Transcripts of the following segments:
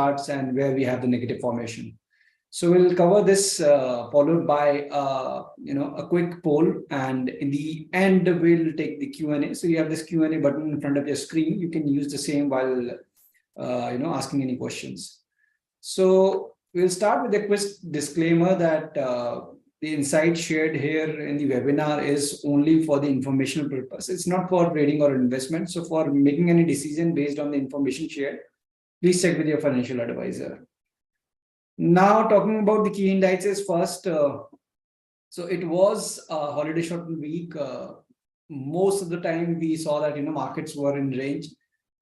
charts and where we have the negative formation. So we'll cover this followed by a quick poll, and in the end we'll take the Q&A. So you have this Q&A button in front of your screen. You can use the same while asking any questions. So we'll start with a quick disclaimer that the insight shared here in the webinar is only for the informational purpose. It's not for trading or investment. So for making any decision based on the information shared, please check with your financial advisor. Now, talking about the key indices first. So it was a holiday shortened week. Most of the time we saw that markets were in range,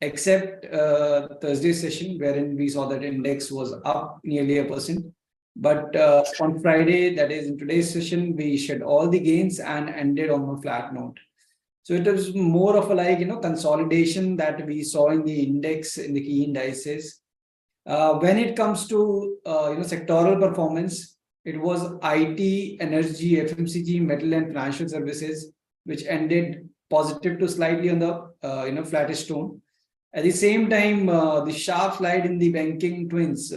except Thursday session, wherein we saw that index was up nearly 1%. But on Friday, that is in today's session, we shed all the gains and ended on a flat note. So it was more of a consolidation that we saw in the index, in the key indices. When it comes to sectoral performance, it was IT, energy, FMCG, metal and financial services, which ended positive to slightly on the flattish tone. At the same time, the sharp slide in the banking twins,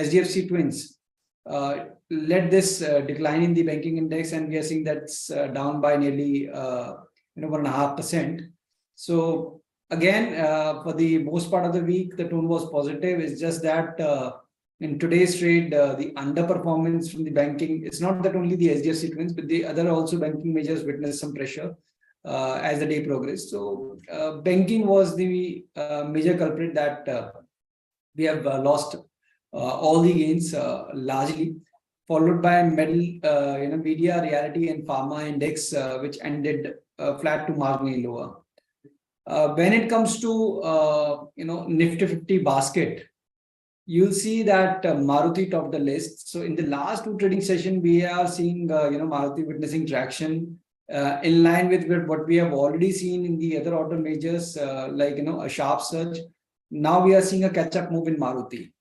SDFC twins, led this decline in the banking index, and we are seeing that's down by nearly 1.5%. So again, for the most part of the week, the tone was positive. It's just that in today's trade, the underperformance from the banking, it's not that only the SDFC twins, but the other also banking majors witnessed some pressure as the day progressed. So banking was the major culprit that we have lost all the gains largely, followed by metal, media, reality and pharma index, which ended flat to marginally lower. When it comes to Nifty 50 basket, you'll see that Maruti topped the list. So in the last two trading sessions, we are seeing Maruti witnessing traction in line with what we have already seen in the other auto majors, a sharp surge. Now we are seeing a catch-up move in Maruti.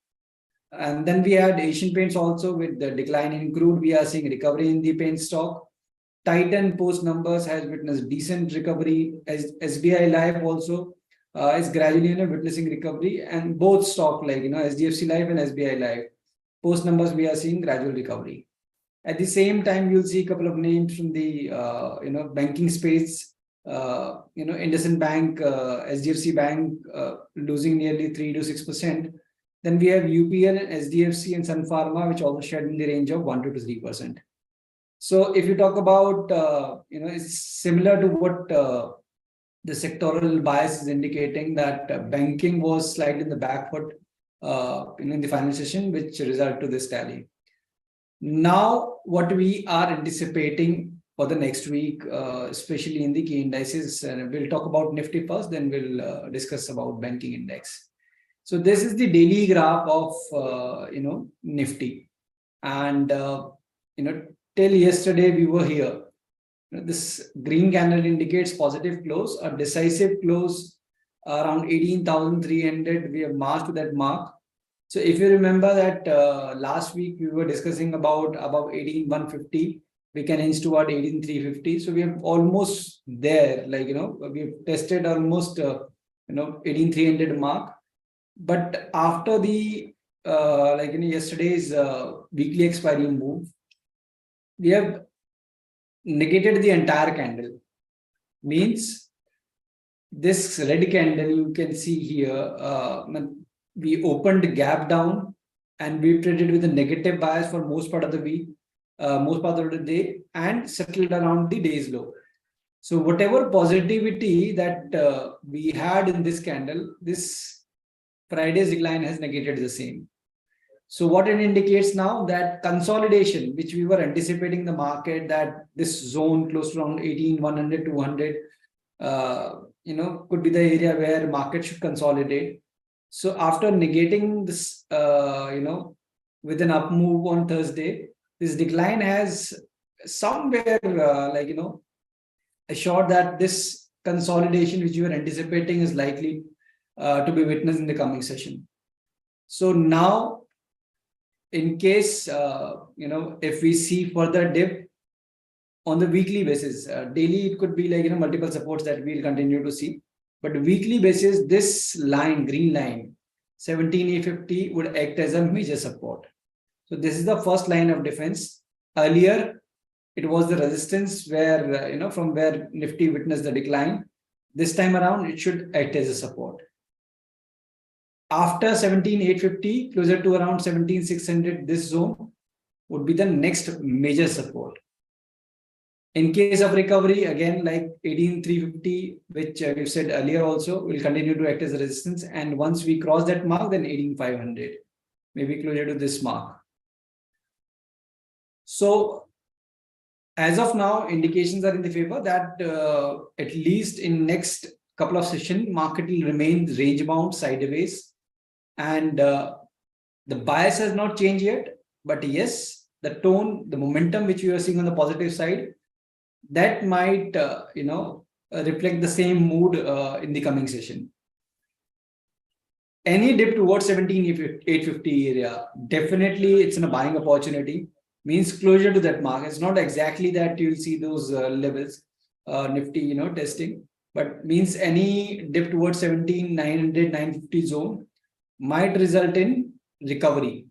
And then we had Asian Paints also with the decline in crude. We are seeing recovery in the paint stock. Titan post numbers has witnessed decent recovery, as SBI Life also is gradually witnessing recovery, and both stock SDFC Life and SBI Life post numbers we are seeing gradual recovery. At the same time, you'll see a couple of names from the banking space. IndusInd Bank, SDFC Bank losing nearly 3 to 6%. Then we have UPL, SDFC, and Sun Pharma, which also shed in the range of 1 to 3%. So if you talk about, it's similar to what the sectoral bias is indicating, that banking was slightly in the back foot in the final session, which resulted to this tally. Now, what we are anticipating for the next week, especially in the key indices, and we'll talk about Nifty first, then we'll discuss about banking index. So this is the daily graph of Nifty, and till yesterday we were here. This green candle indicates positive close, a decisive close around 18,300. We have marked to that mark. So if you remember that last week we were discussing about above 18,150, we can inch toward 18,350. So we are almost there. We've tested almost 18,300 mark. But after the yesterday's weekly expiry move, we have negated the entire candle. Means this red candle you can see here, we opened a gap down and we traded with a negative bias for most part of the week, most part of the day, and settled around the day's low. So whatever positivity that we had in this candle, this Friday's decline has negated the same. So what it indicates now, that consolidation, which we were anticipating the market, that this zone close to around 18,100, 200, could be the area where market should consolidate. So after negating this, with an up move on Thursday, this decline has somewhere, assured that this consolidation, which you were anticipating, is likely to be witnessed in the coming session. So now, in case, if we see further dip on the weekly basis, daily it could be multiple supports that we'll continue to see. But weekly basis, this line, green line, 17,850 would act as a major support. So this is the first line of defense. Earlier, it was the resistance where, from where Nifty witnessed the decline. This time around, it should act as a support. After 17,850, closer to around 17,600, this zone would be the next major support. In case of recovery, again, like 18,350, which we said earlier also, will continue to act as a resistance. And once we cross that mark, then 18,500, maybe closer to this mark. So as of now, indications are in the favor that at least in next couple of sessions, market will remain range bound sideways. And the bias has not changed yet. But yes, the tone, the momentum which we are seeing on the positive side, that might, reflect the same mood in the coming session. Any dip towards 17,850 area, definitely it's in a buying opportunity, means closure to that mark. It's not exactly that you'll see those levels, Nifty, testing, but means any dip towards 17,900, 950 zone might result in recovery.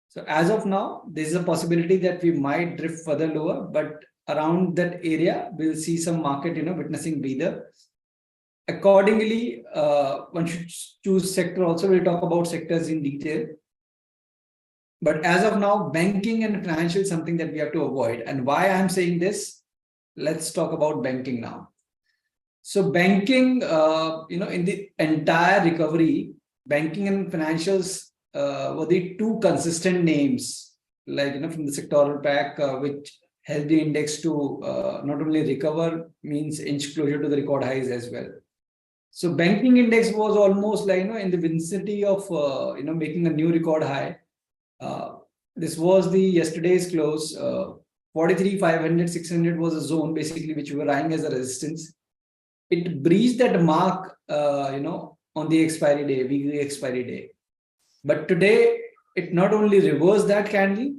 So as of now, there is a possibility that we might drift further lower, but around that area, we'll see some market, witnessing breather. Accordingly, one should choose sector also. We'll talk about sectors in detail. But as of now, banking and financial is something that we have to avoid. And why I'm saying this, let's talk about banking now. So banking, in the entire recovery, banking and financials were the two consistent names, like, from the sectoral pack, which helped the index to not only recover, means inch closer to the record highs as well. So banking index was almost like, in the vicinity of, making a new record high. This was the yesterday's close. 43,500, 600 was a zone basically which we were eyeing as a resistance. It breached that mark, on the expiry day, weekly expiry day. But today, it not only reversed that candle,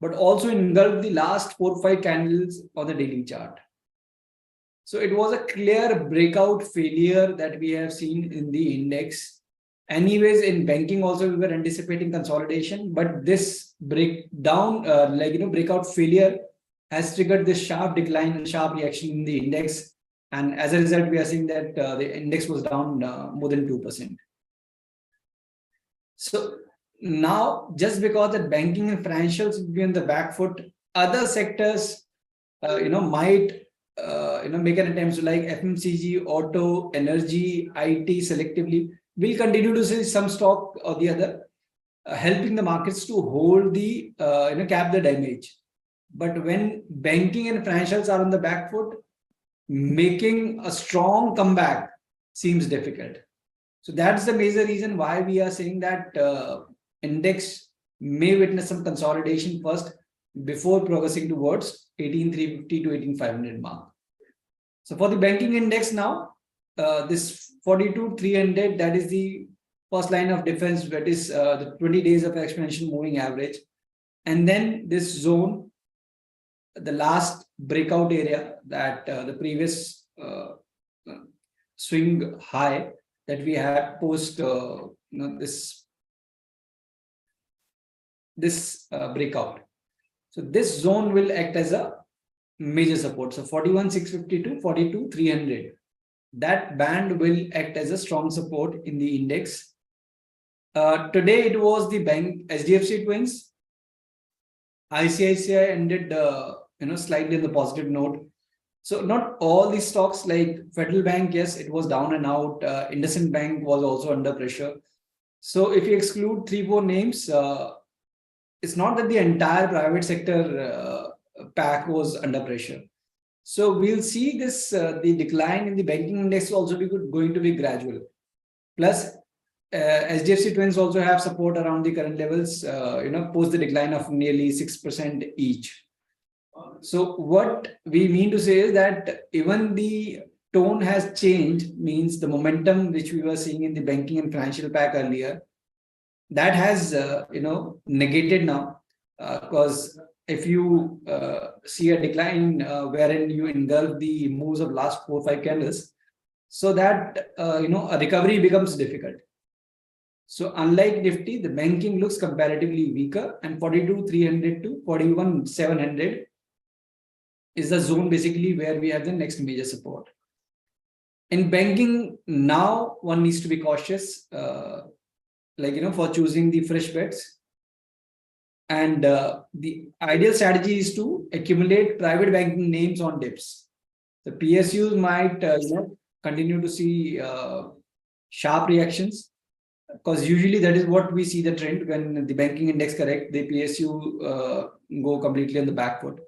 but also engulfed the last 4 or 5 candles on the daily chart. So it was a clear breakout failure that we have seen in the index. Anyways, in banking also, we were anticipating consolidation, but this breakdown, breakout failure has triggered this sharp decline and sharp reaction in the index. And as a result, we are seeing that the index was down more than 2%. So now, just because that banking and financials will be on the back foot, other sectors, might, make an attempt to, like FMCG, auto, energy, IT selectively. We'll continue to see some stock or the other, helping the markets to hold the, cap the damage. But when banking and financials are on the back foot, making a strong comeback seems difficult. So that's the major reason why we are saying that index may witness some consolidation first before progressing towards 18,350 to 18,500 mark. So for the banking index now, this 42,300, that is the first line of defense, that is the 20 days of exponential moving average. And then this zone, the last breakout area, that the previous swing high that we had post this breakout. So this zone will act as a major support. So 41,650 to 42,300. That band will act as a strong support in the index. Today it was the bank HDFC Twins. ICICI ended slightly on the positive note. So not all these stocks, like Federal Bank, yes, it was down and out. IndusInd Bank was also under pressure. So if you exclude 3-4 names, it's not that the entire private sector pack was under pressure. So we'll see this, the decline in the banking index also going to be gradual. Plus, HDFC Twins also have support around the current levels, post the decline of nearly 6% each. So what we mean to say is that even the tone has changed, means the momentum which we were seeing in the banking and financial pack earlier, that has, negated now, because if you see a decline wherein you engulf the moves of last 4 or 5 candles, so that, a recovery becomes difficult. So unlike Nifty, the banking looks comparatively weaker, and 42,300 to 41,700 is the zone basically where we have the next major support. In banking, now one needs to be cautious, for choosing the fresh bets. And the ideal strategy is to accumulate private banking names on dips. The PSUs might continue to see sharp reactions, because usually that is what we see the trend. When the banking index correct, the PSU go completely on the back foot.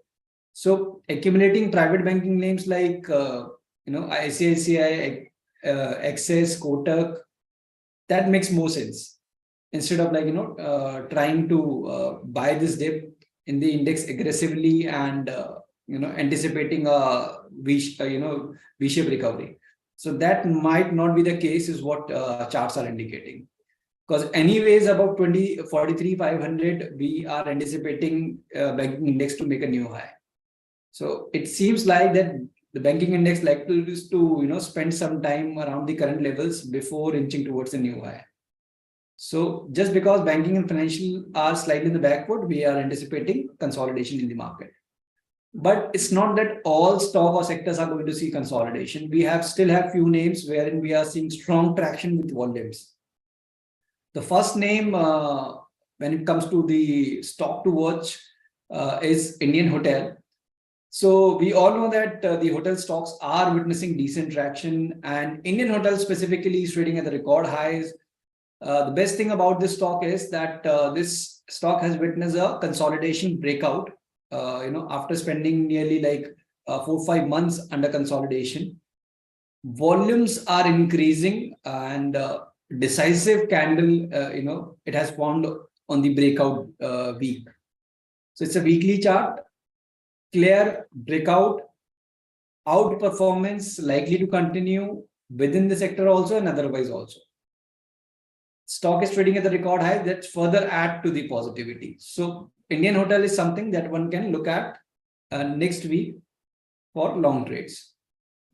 So accumulating private banking names like ICICI, Axis, Kotak, that makes more sense, instead of trying to buy this dip in the index aggressively and anticipating a V-shaped recovery. So that might not be the case, is what charts are indicating. Because anyways, about 43,500, we are anticipating banking index to make a new high. So it seems like that the banking index likely is to spend some time around the current levels before inching towards the new high. So just because banking and financial are slightly in the backward, we are anticipating consolidation in the market. But it's not that all stock or sectors are going to see consolidation. We still have few names wherein we are seeing strong traction with volumes. The first name when it comes to the stock to watch is Indian Hotel. So we all know that the hotel stocks are witnessing decent traction, and Indian Hotel specifically is trading at the record highs. The best thing about this stock is that this stock has witnessed a consolidation breakout, after spending nearly 4 or 5 months under consolidation. Volumes are increasing, and decisive candle, it has formed on the breakout week. So it's a weekly chart, clear breakout, outperformance likely to continue within the sector also and otherwise also. Stock is trading at the record high, that further add to the positivity. So Indian Hotel is something that one can look at next week for long trades.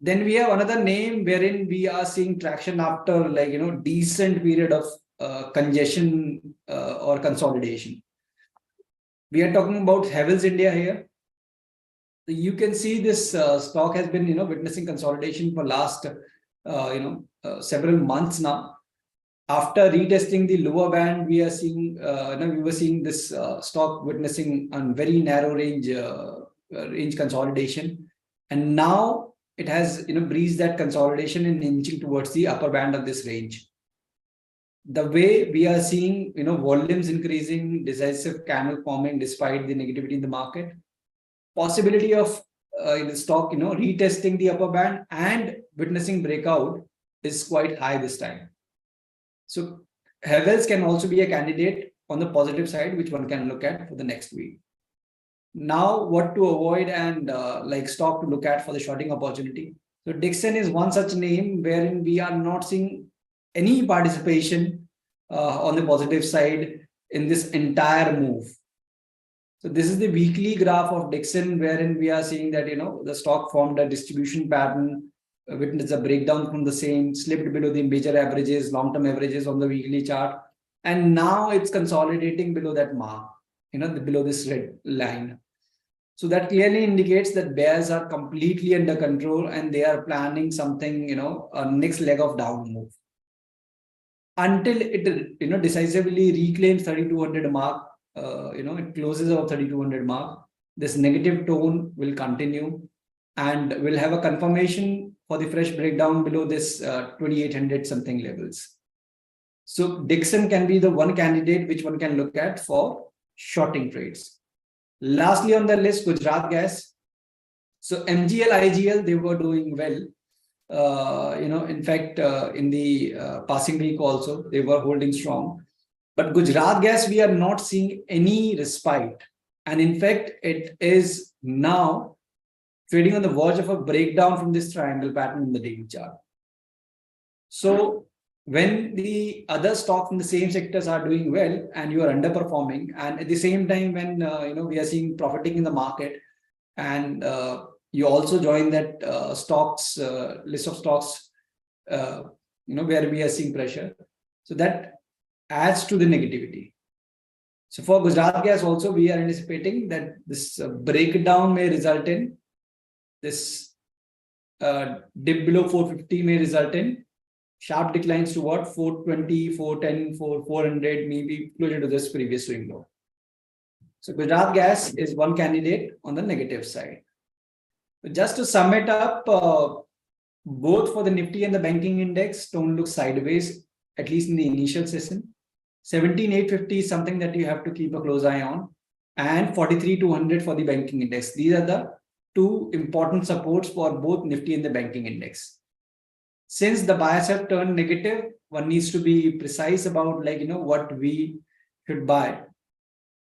Then we have another name wherein we are seeing traction after decent period of congestion or consolidation. We are talking about Havells India here. You can see this stock has been witnessing consolidation for last several months now. After retesting the lower band, we are seeing we were seeing this stock witnessing a very narrow range consolidation, and now it has breezed that consolidation and inching towards the upper band of this range. The way we are seeing volumes increasing, decisive candle forming despite the negativity in the market, possibility of the stock retesting the upper band and witnessing breakout is quite high this time. So Havells can also be a candidate on the positive side, which one can look at for the next week. Now, what to avoid and stock to look at for the shorting opportunity. So Dixon is one such name wherein we are not seeing any participation on the positive side in this entire move. So this is the weekly graph of Dixon, wherein we are seeing that the stock formed a distribution pattern, witnessed a breakdown from the same, slipped below the major averages, long-term averages on the weekly chart, and now it's consolidating below that mark, below this red line. So that clearly indicates that bears are completely under control and they are planning something, a next leg of down move. Until it, decisively reclaims 3,200 mark, it closes our 3,200 mark, this negative tone will continue and we'll have a confirmation for the fresh breakdown below this 2,800 something levels. So Dixon can be the one candidate which one can look at for shorting trades. Lastly on the list, Gujarat Gas. So MGL, IGL, they were doing well. In fact, in the passing week also, they were holding strong. But Gujarat Gas, we are not seeing any respite. And in fact, it is now trading on the verge of a breakdown from this triangle pattern in the daily chart. So when the other stocks in the same sectors are doing well and you are underperforming, and at the same time when we are seeing profiting in the market, and you also join that stocks list of stocks where we are seeing pressure, so that adds to the negativity. So for Gujarat Gas also, we are anticipating that this breakdown may result in this dip below 450 may result in sharp declines to what 420, 410, 400, maybe closer to this previous swing low. So Gujarat Gas is one candidate on the negative side. But just to sum it up, both for the Nifty and the banking index don't look sideways, at least in the initial session. 17,850 is something that you have to keep a close eye on, and 43,200 for the banking index. These are the two important supports for both Nifty and the banking index. Since the bias have turned negative, one needs to be precise about what we should buy.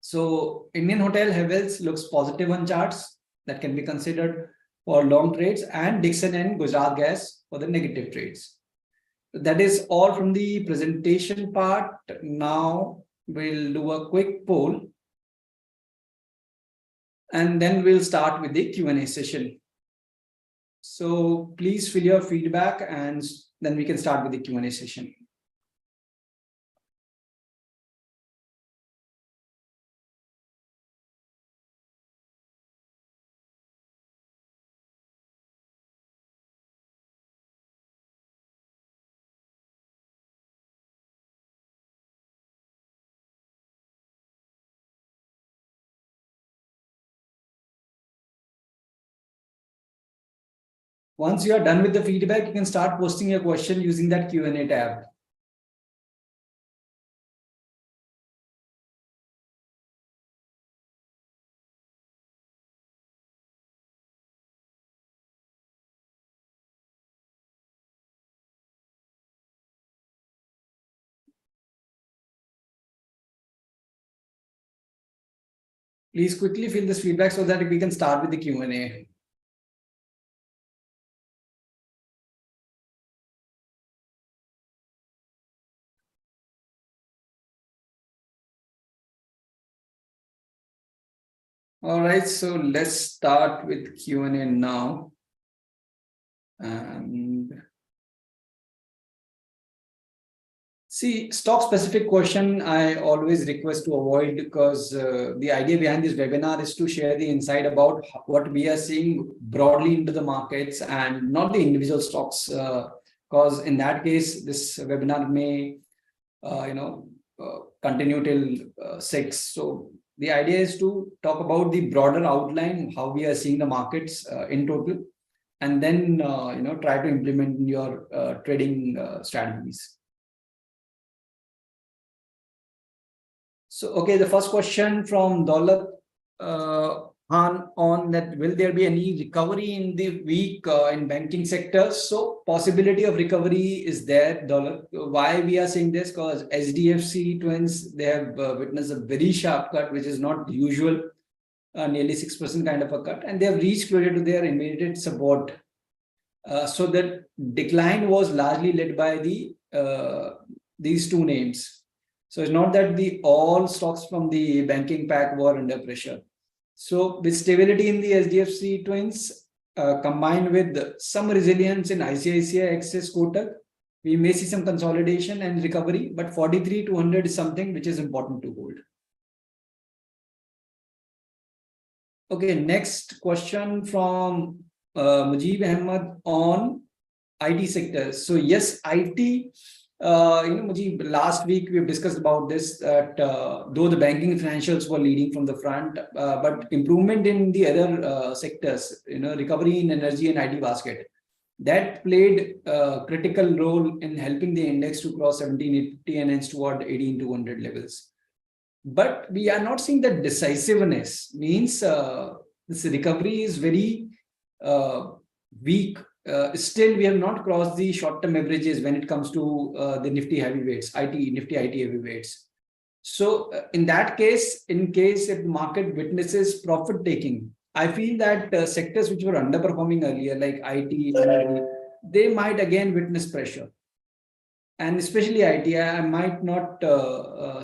So Indian Hotel Havells looks positive on charts that can be considered for long trades, and Dixon and Gujarat Gas for the negative trades. That is all from the presentation part. Now we'll do a quick poll and then we'll start with the Q&A session. So please fill your feedback and then we can start with the Q&A session. Once you are done with the feedback, you can start posting your question using that Q&A tab. Please quickly fill this feedback so that we can start with the Q&A. All right, so let's start with Q&A now. And see, stock specific question I always request to avoid, because the idea behind this webinar is to share the insight about what we are seeing broadly into the markets and not the individual stocks, because in that case, this webinar may continue till 6. So the idea is to talk about the broader outline, how we are seeing the markets in total, and then try to implement your trading strategies. So, okay, the first question from Daulat on that, will there be any recovery in the week in banking sector? So possibility of recovery is there, Daulat. Why we are saying this? Because HDFC twins, they have witnessed a very sharp cut, which is not usual, nearly 6% kind of a cut, and they have reached closer to their immediate support. So that decline was largely led by these two names. So it's not that all stocks from the banking pack were under pressure. So with stability in the HDFC twins, combined with some resilience in ICICI, Axis, Kotak, we may see some consolidation and recovery, but 43,200 is something which is important to hold. Okay, next question from Mujib Ahmed on IT sectors. So yes, IT, Mujib, last week we've discussed about this, that though the banking financials were leading from the front, but improvement in the other sectors, recovery in energy and IT basket, that played a critical role in helping the index to cross 17,850 and hence toward 18,200 levels. But we are not seeing that decisiveness, means this recovery is very weak. Still, we have not crossed the short-term averages when it comes to the Nifty heavyweights, Nifty IT heavyweights. So in that case, in case if the market witnesses profit taking, I feel that sectors which were underperforming earlier, like IT, energy, they might again witness pressure. And especially IT, I might not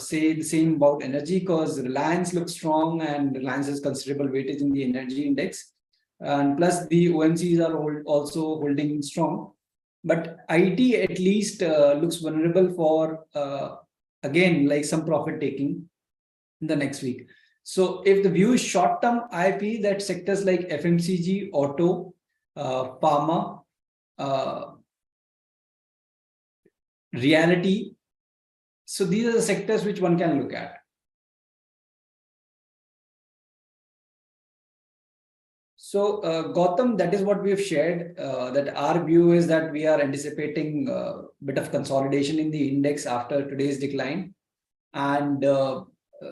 say the same about energy, because Reliance looks strong and Reliance has considerable weightage in the energy index. And plus the OMCs are also holding strong. But IT at least looks vulnerable for again, like some profit taking in the next week. So if the view is short term, I feel that sectors like FMCG, auto, pharma, reality. So these are the sectors which one can look at. So Gautam, that is what we have shared, that our view is that we are anticipating a bit of consolidation in the index after today's decline. And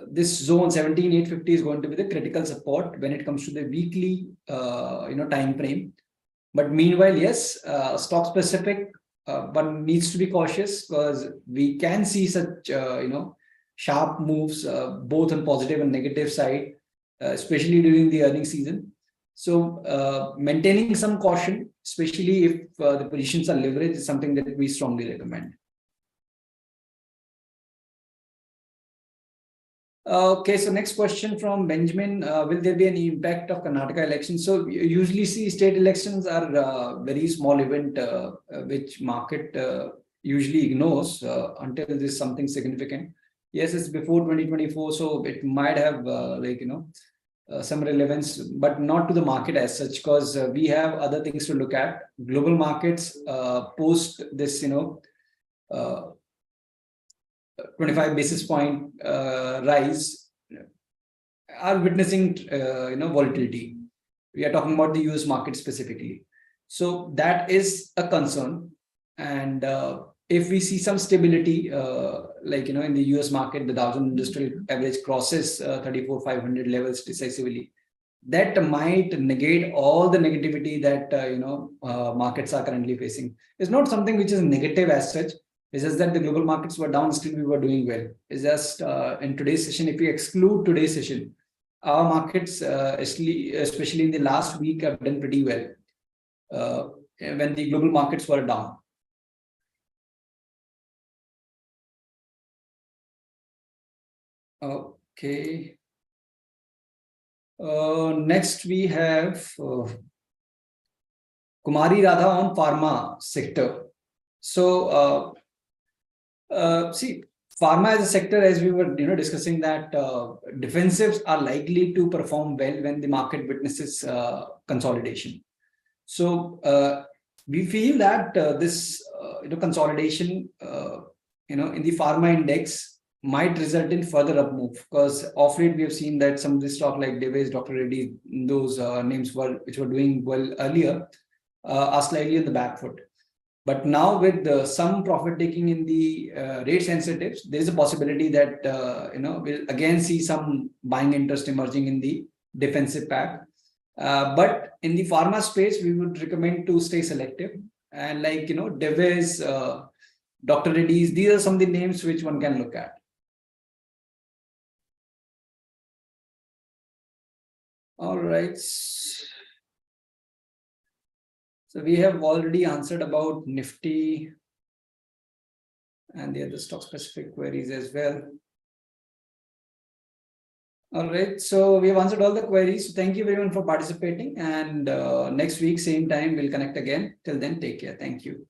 this zone 17,850 is going to be the critical support when it comes to the weekly time frame. But meanwhile, yes, stock specific, one needs to be cautious because we can see such sharp moves both on positive and negative side, especially during the earnings season. So maintaining some caution, especially if the positions are leveraged, is something that we strongly recommend. Okay, so next question from Benjamin. Will there be any impact of Karnataka elections? So you usually see state elections are very small event which market usually ignores until there's something significant. Yes, it's before 2024, so it might have some relevance, but not to the market as such, because we have other things to look at. Global markets post this, 25 basis point rise are witnessing volatility. We are talking about the US market specifically, so that is a concern. And if we see some stability in the US market, the Dow Jones Industrial Average crosses 34,500 levels decisively, that might negate all the negativity that markets are currently facing. It's not something which is negative as such. It's just that the global markets were down, still we were doing well. It's just in today's session, if we exclude today's session, our markets, especially in the last week, have done pretty well when the global markets were down. Okay. Next we have Kumari Radha on pharma sector. So see, pharma as a sector, as we were discussing, that defensives are likely to perform well when the market witnesses consolidation. So we feel that this consolidation in the pharma index might result in further up move, because of late we have seen that some of the stock like Device, Dr. Reddy, those names which were doing well earlier are slightly on the back foot. But now with some profit taking in the rate sensitives, there is a possibility that we'll again see some buying interest emerging in the defensive pack. But in the pharma space, we would recommend to stay selective, and Device, Dr. Reddy's, these are some of the names which one can look at. All right. So we have already answered about Nifty and the other stock specific queries as well. All right. So we have answered all the queries. So thank you everyone for participating. And next week, same time, we'll connect again. Till then, take care. Thank you.